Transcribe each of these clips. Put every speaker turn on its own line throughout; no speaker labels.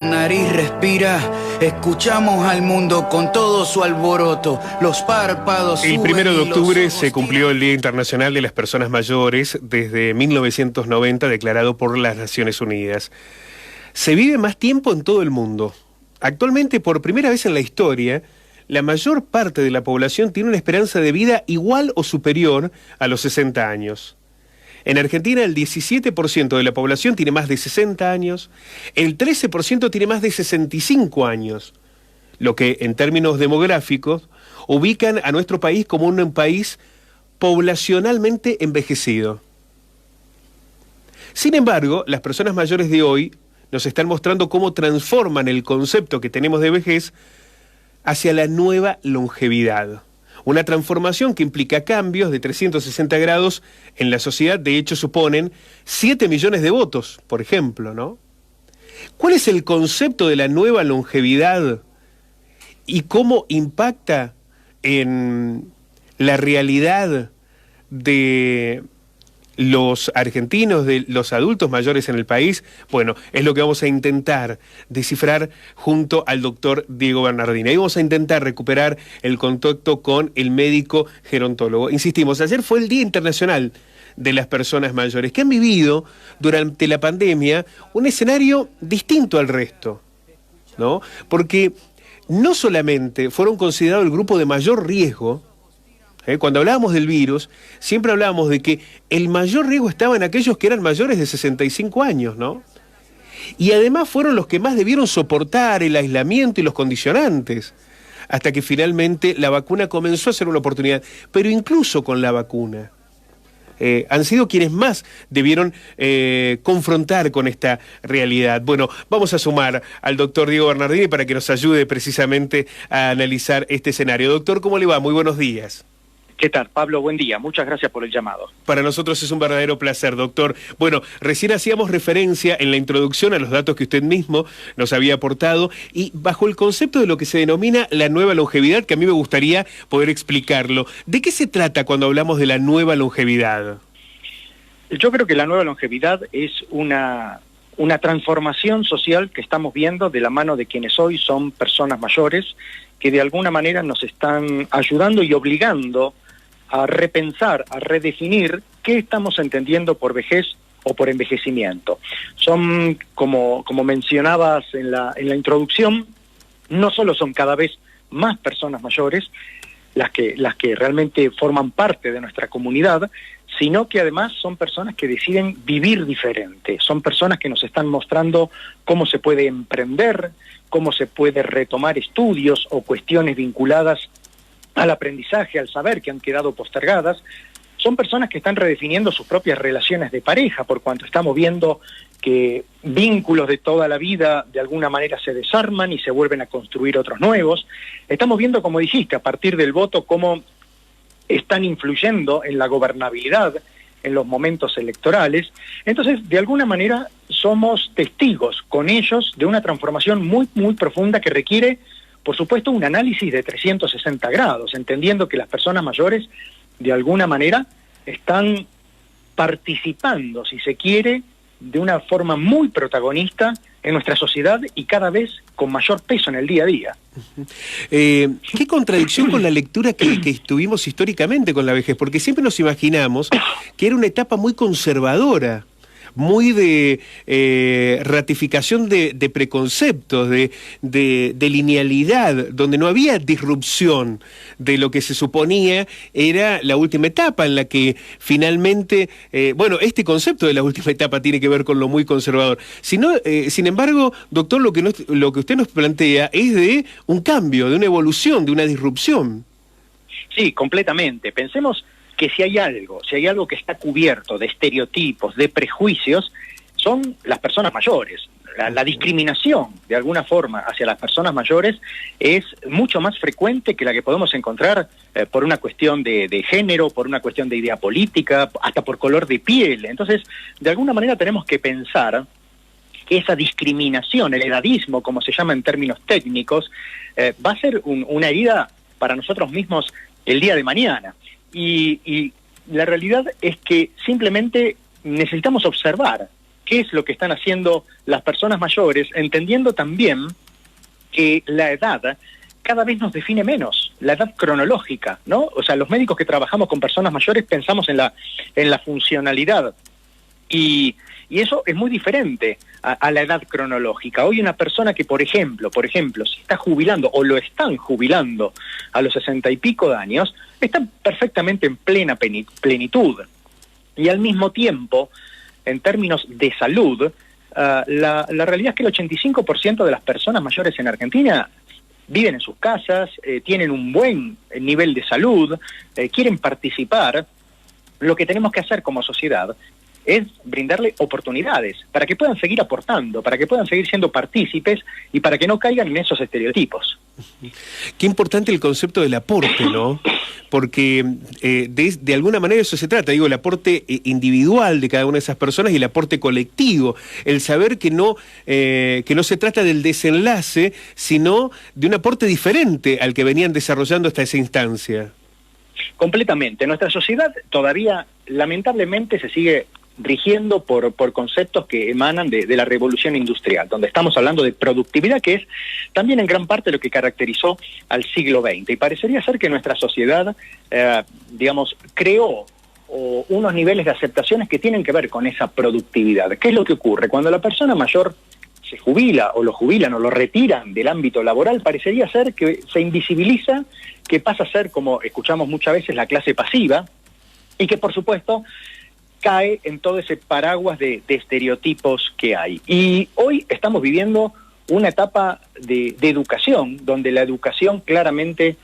Nariz respira, escuchamos al mundo con todo su alboroto, los párpados
El 1 de octubre se cumplió el Día Internacional de las Personas Mayores desde 1990, declarado por las Naciones Unidas. Se vive más tiempo en todo el mundo. Actualmente, por primera vez en la historia, la mayor parte de la población tiene una esperanza de vida igual o superior a los 60 años. En Argentina el 17% de la población tiene más de 60 años, el 13% tiene más de 65 años, lo que en términos demográficos ubican a nuestro país como un país poblacionalmente envejecido. Sin embargo, las personas mayores de hoy nos están mostrando cómo transforman el concepto que tenemos de vejez hacia la nueva longevidad. Una transformación que implica cambios de 360 grados en la sociedad. De hecho, suponen 7 millones de votos, por ejemplo, ¿no? ¿Cuál es el concepto de la nueva longevidad y cómo impacta en la realidad de los argentinos, de los adultos mayores en el país? Bueno, es lo que vamos a intentar descifrar junto al doctor Diego Bernardini. Ahí vamos a intentar recuperar el contacto con el médico gerontólogo. Insistimos, ayer fue el Día Internacional de las Personas Mayores, que han vivido durante la pandemia un escenario distinto al resto, ¿no? Porque no solamente fueron considerados el grupo de mayor riesgo. Cuando hablábamos del virus, siempre hablábamos de que el mayor riesgo estaba en aquellos que eran mayores de 65 años, ¿no? Y además fueron los que más debieron soportar el aislamiento y los condicionantes, hasta que finalmente la vacuna comenzó a ser una oportunidad. Pero incluso con la vacuna, han sido quienes más debieron confrontar con esta realidad. Bueno, vamos a sumar al doctor Diego Bernardini para que nos ayude precisamente a analizar este escenario. Doctor, ¿cómo le va? Muy buenos días.
¿Qué tal, Pablo? Buen día. Muchas gracias por el llamado.
Para nosotros es un verdadero placer, doctor. Bueno, recién hacíamos referencia en la introducción a los datos que usted mismo nos había aportado y bajo el concepto de lo que se denomina la nueva longevidad, que a mí me gustaría poder explicarlo. ¿De qué se trata cuando hablamos de la nueva longevidad?
Yo creo que la nueva longevidad es una transformación social que estamos viendo de la mano de quienes hoy son personas mayores, que de alguna manera nos están ayudando y obligando a repensar, a redefinir qué estamos entendiendo por vejez o por envejecimiento. Son, como mencionabas en la introducción, no solo son cada vez más personas mayores las que realmente forman parte de nuestra comunidad, sino que además son personas que deciden vivir diferente, son personas que nos están mostrando cómo se puede emprender, cómo se puede retomar estudios o cuestiones vinculadas al aprendizaje, al saber, que han quedado postergadas. Son personas que están redefiniendo sus propias relaciones de pareja, por cuanto estamos viendo que vínculos de toda la vida de alguna manera se desarman y se vuelven a construir otros nuevos. Estamos viendo, como dijiste, a partir del voto, cómo están influyendo en la gobernabilidad, en los momentos electorales. Entonces, de alguna manera, somos testigos con ellos de una transformación muy, muy profunda que requiere, por supuesto, un análisis de 360 grados, entendiendo que las personas mayores, de alguna manera, están participando, si se quiere, de una forma muy protagonista en nuestra sociedad y cada vez con mayor peso en el día a día.
¿Qué contradicción con la lectura que tuvimos históricamente con la vejez? Porque siempre nos imaginamos que era una etapa muy conservadora, muy de ratificación de preconceptos, de linealidad, donde no había disrupción de lo que se suponía era la última etapa en la que finalmente, este concepto de la última etapa tiene que ver con lo muy conservador. Sin embargo, doctor, lo que usted nos plantea es de un cambio, de una evolución, de una disrupción.
Sí, completamente. Pensemos que si hay algo que está cubierto de estereotipos, de prejuicios, son las personas mayores. La discriminación, de alguna forma, hacia las personas mayores es mucho más frecuente que la que podemos encontrar por una cuestión de género, por una cuestión de idea política, hasta por color de piel. Entonces, de alguna manera tenemos que pensar que esa discriminación, el edadismo, como se llama en términos técnicos, va a ser una herida para nosotros mismos el día de mañana. Y la realidad es que simplemente necesitamos observar qué es lo que están haciendo las personas mayores, entendiendo también que la edad cada vez nos define menos, la edad cronológica, ¿no? O sea, los médicos que trabajamos con personas mayores pensamos en la funcionalidad, y eso es muy diferente a la edad cronológica. Hoy una persona que, por ejemplo, se está jubilando o lo están jubilando a los 60 y pico de años, está perfectamente en plena plenitud. Y al mismo tiempo, en términos de salud, la realidad es que el 85% de las personas mayores en Argentina viven en sus casas, tienen un buen nivel de salud, quieren participar. Lo que tenemos que hacer como sociedad es brindarle oportunidades para que puedan seguir aportando, para que puedan seguir siendo partícipes y para que no caigan en esos estereotipos.
Qué importante el concepto del aporte, ¿no? Porque de alguna manera eso se trata, digo, el aporte individual de cada una de esas personas y el aporte colectivo, el saber que no se trata del desenlace, sino de un aporte diferente al que venían desarrollando hasta esa instancia.
Completamente. Nuestra sociedad todavía, lamentablemente, se sigue rigiendo por conceptos que emanan de la revolución industrial, donde estamos hablando de productividad, que es también en gran parte lo que caracterizó al siglo XX. Y parecería ser que nuestra sociedad, creó unos niveles de aceptaciones que tienen que ver con esa productividad. ¿Qué es lo que ocurre? Cuando la persona mayor se jubila, o lo jubilan, o lo retiran del ámbito laboral, parecería ser que se invisibiliza, que pasa a ser, como escuchamos muchas veces, la clase pasiva, y que por supuesto cae en todo ese paraguas de estereotipos que hay. Y hoy estamos viviendo una etapa de educación, donde la educación claramente,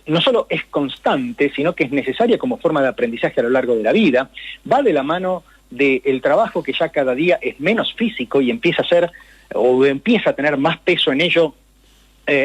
no solo es constante, sino que es necesaria como forma de aprendizaje a lo largo de la vida, va de la mano del trabajo que ya cada día es menos físico y empieza a tener más peso en ello,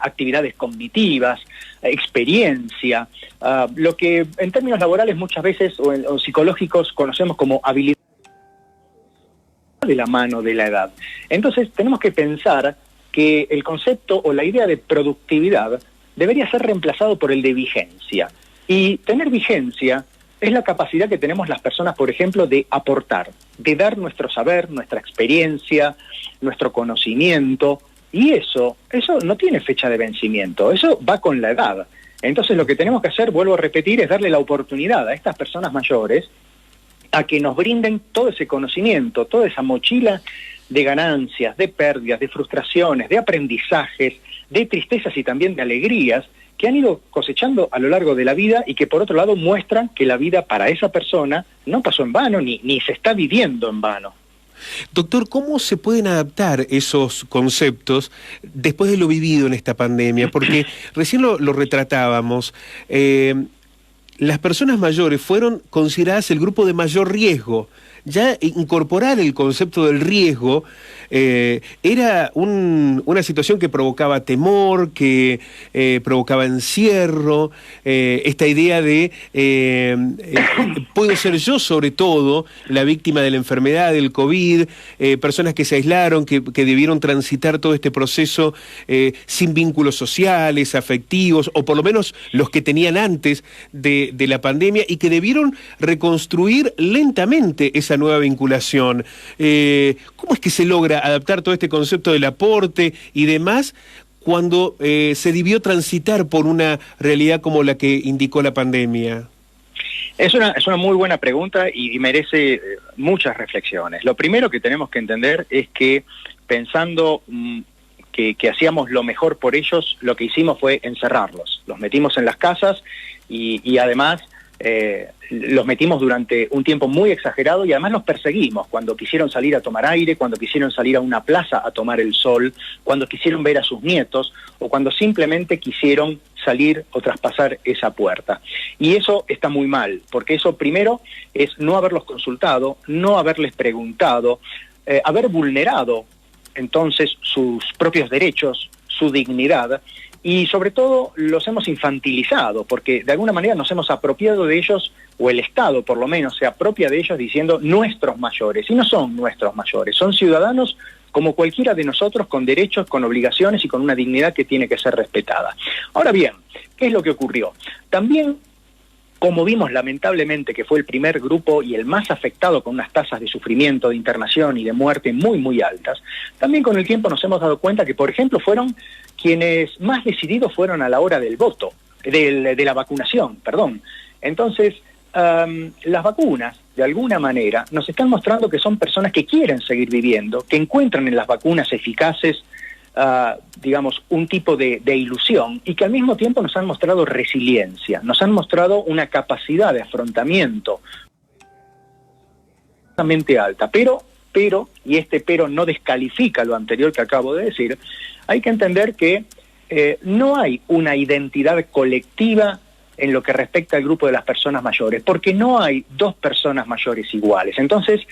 actividades cognitivas, experiencia, lo que en términos laborales muchas veces o psicológicos conocemos como habilidad de la mano de la edad. Entonces tenemos que pensar que el concepto o la idea de productividad debería ser reemplazado por el de vigencia. Y tener vigencia es la capacidad que tenemos las personas, por ejemplo, de aportar, de dar nuestro saber, nuestra experiencia, nuestro conocimiento. Y eso no tiene fecha de vencimiento, eso va con la edad. Entonces lo que tenemos que hacer, vuelvo a repetir, es darle la oportunidad a estas personas mayores a que nos brinden todo ese conocimiento, toda esa mochila de ganancias, de pérdidas, de frustraciones, de aprendizajes, de tristezas y también de alegrías que han ido cosechando a lo largo de la vida y que por otro lado muestran que la vida para esa persona no pasó en vano ni se está viviendo en vano.
Doctor, ¿cómo se pueden adaptar esos conceptos después de lo vivido en esta pandemia? Porque recién lo retratábamos, las personas mayores fueron consideradas el grupo de mayor riesgo. Ya incorporar el concepto del riesgo era una situación que provocaba temor, que provocaba encierro, esta idea de puedo ser yo sobre todo la víctima de la enfermedad, del COVID, personas que se aislaron, que debieron transitar todo este proceso sin vínculos sociales, afectivos, o por lo menos los que tenían antes de la pandemia y que debieron reconstruir lentamente esa nueva vinculación. ¿Cómo es que se logra adaptar todo este concepto del aporte y demás cuando se debió transitar por una realidad como la que indicó la pandemia?
Es una muy buena pregunta y merece muchas reflexiones. Lo primero que tenemos que entender es que pensando que hacíamos lo mejor por ellos, lo que hicimos fue encerrarlos. Los metimos en las casas y además los metimos durante un tiempo muy exagerado y además los perseguimos cuando quisieron salir a tomar aire, cuando quisieron salir a una plaza a tomar el sol, cuando quisieron ver a sus nietos o cuando simplemente quisieron salir o traspasar esa puerta. Y eso está muy mal, porque eso primero es no haberlos consultado, no haberles preguntado, haber vulnerado entonces sus propios derechos, su dignidad, y sobre todo los hemos infantilizado, porque de alguna manera nos hemos apropiado de ellos, o el Estado por lo menos se apropia de ellos diciendo nuestros mayores, y no son nuestros mayores, son ciudadanos como cualquiera de nosotros, con derechos, con obligaciones y con una dignidad que tiene que ser respetada. Ahora bien, ¿qué es lo que ocurrió? También como vimos lamentablemente que fue el primer grupo y el más afectado con unas tasas de sufrimiento, de internación y de muerte muy, muy altas, también con el tiempo nos hemos dado cuenta que, por ejemplo, fueron quienes más decididos fueron a la hora del voto, de la vacunación, perdón. Entonces, las vacunas, de alguna manera, nos están mostrando que son personas que quieren seguir viviendo, que encuentran en las vacunas eficaces digamos, un tipo de ilusión, y que al mismo tiempo nos han mostrado resiliencia, nos han mostrado una capacidad de afrontamiento alta, pero, y este pero no descalifica lo anterior que acabo de decir, hay que entender que no hay una identidad colectiva en lo que respecta al grupo de las personas mayores, porque no hay dos personas mayores iguales. Entonces,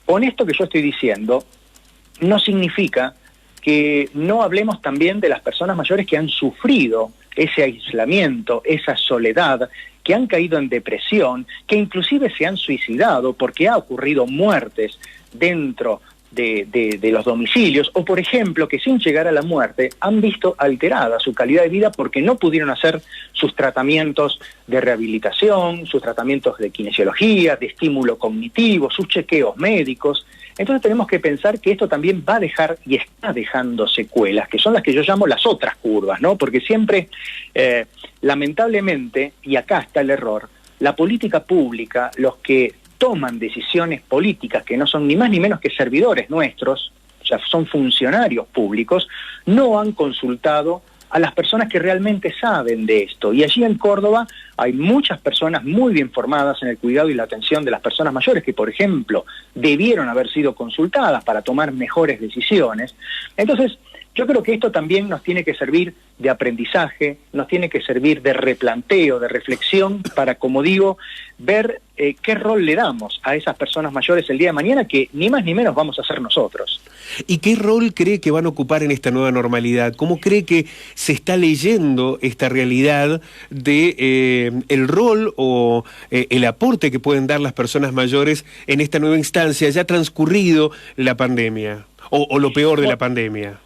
con esto que yo estoy diciendo, no significa que no hablemos también de las personas mayores que han sufrido ese aislamiento, esa soledad, que han caído en depresión, que inclusive se han suicidado porque ha ocurrido muertes dentro de los domicilios, o por ejemplo que sin llegar a la muerte han visto alterada su calidad de vida porque no pudieron hacer sus tratamientos de rehabilitación, sus tratamientos de kinesiología, de estímulo cognitivo, sus chequeos médicos. Entonces tenemos que pensar que esto también va a dejar y está dejando secuelas, que son las que yo llamo las otras curvas, ¿no? Porque siempre, lamentablemente, y acá está el error, la política pública, los que toman decisiones políticas que no son ni más ni menos que servidores nuestros, o sea, son funcionarios públicos, no han consultado a las personas que realmente saben de esto. Y allí en Córdoba hay muchas personas muy bien formadas en el cuidado y la atención de las personas mayores que, por ejemplo, debieron haber sido consultadas para tomar mejores decisiones. Entonces, yo creo que esto también nos tiene que servir de aprendizaje, nos tiene que servir de replanteo, de reflexión, para, como digo, ver qué rol le damos a esas personas mayores el día de mañana, que ni más ni menos vamos a ser nosotros.
¿Y qué rol cree que van a ocupar en esta nueva normalidad? ¿Cómo cree que se está leyendo esta realidad de el rol o el aporte que pueden dar las personas mayores en esta nueva instancia, ya transcurrido la pandemia, o lo peor de la pandemia?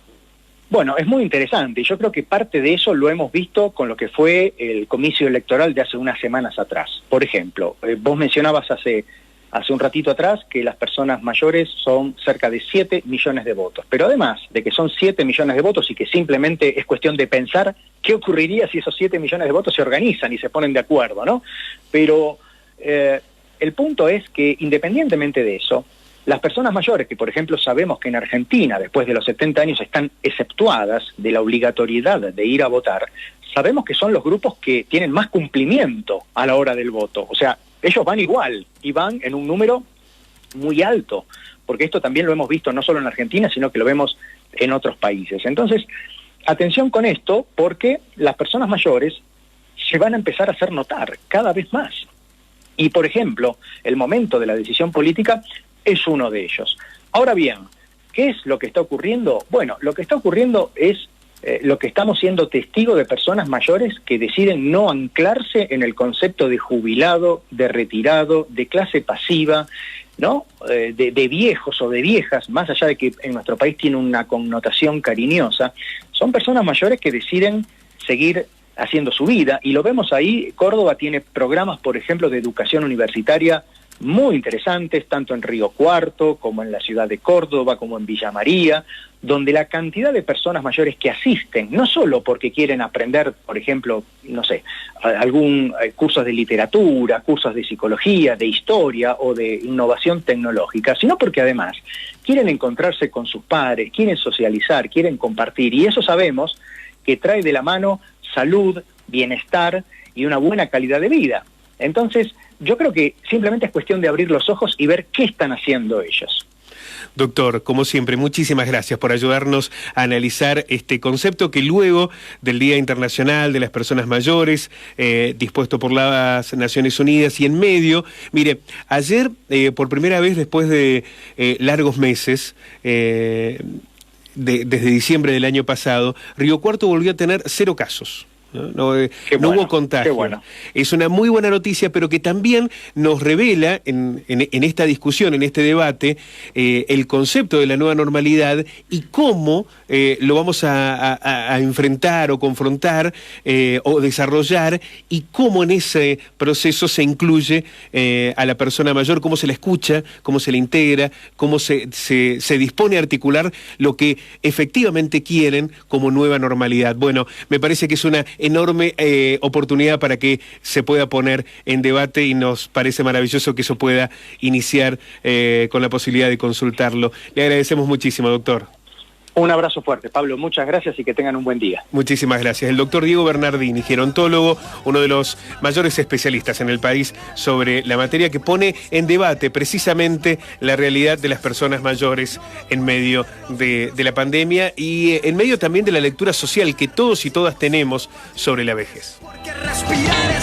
Bueno, es muy interesante y yo creo que parte de eso lo hemos visto con lo que fue el comicio electoral de hace unas semanas atrás. Por ejemplo, vos mencionabas hace un ratito atrás que las personas mayores son cerca de 7 millones de votos, pero además de que son 7 millones de votos y que simplemente es cuestión de pensar qué ocurriría si esos 7 millones de votos se organizan y se ponen de acuerdo, ¿no? Pero el punto es que independientemente de eso, las personas mayores, que por ejemplo sabemos que en Argentina, después de los 70 años, están exceptuadas de la obligatoriedad de ir a votar, sabemos que son los grupos que tienen más cumplimiento a la hora del voto. O sea, ellos van igual y van en un número muy alto, porque esto también lo hemos visto no solo en Argentina, sino que lo vemos en otros países. Entonces, atención con esto, porque las personas mayores se van a empezar a hacer notar cada vez más. Y, por ejemplo, el momento de la decisión política es uno de ellos. Ahora bien, ¿qué es lo que está ocurriendo? Bueno, lo que está ocurriendo es lo que estamos siendo testigos de personas mayores que deciden no anclarse en el concepto de jubilado, de retirado, de clase pasiva, ¿no? De viejos o de viejas, más allá de que en nuestro país tiene una connotación cariñosa, son personas mayores que deciden seguir haciendo su vida, y lo vemos ahí. Córdoba tiene programas, por ejemplo, de educación universitaria muy interesantes, tanto en Río Cuarto, como en la ciudad de Córdoba, como en Villa María, donde la cantidad de personas mayores que asisten, no solo porque quieren aprender, por ejemplo, no sé, algún cursos de literatura, cursos de psicología, de historia o de innovación tecnológica, sino porque además quieren encontrarse con sus padres, quieren socializar, quieren compartir, y eso sabemos que trae de la mano salud, bienestar y una buena calidad de vida. Entonces, yo creo que simplemente es cuestión de abrir los ojos y ver qué están haciendo ellos.
Doctor, como siempre, muchísimas gracias por ayudarnos a analizar este concepto que luego del Día Internacional de las Personas Mayores, dispuesto por las Naciones Unidas, y en medio, mire, ayer, por primera vez después de largos meses, desde diciembre del año pasado, Río Cuarto volvió a tener 0 casos. No hubo contagio.
Bueno.
Es una muy buena noticia, pero que también nos revela en esta discusión, en este debate, el concepto de la nueva normalidad y cómo lo vamos a enfrentar o confrontar o desarrollar, y cómo en ese proceso se incluye a la persona mayor, cómo se la escucha, cómo se la integra, cómo se dispone a articular lo que efectivamente quieren como nueva normalidad. Bueno, me parece que es una enorme oportunidad para que se pueda poner en debate, y nos parece maravilloso que eso pueda iniciar con la posibilidad de consultarlo. Le agradecemos muchísimo, doctor.
Un abrazo fuerte, Pablo, muchas gracias y que tengan un buen día.
Muchísimas gracias. El doctor Diego Bernardini, gerontólogo, uno de los mayores especialistas en el país sobre la materia, que pone en debate precisamente la realidad de las personas mayores en medio de la pandemia y en medio también de la lectura social que todos y todas tenemos sobre la vejez.
Porque respirar es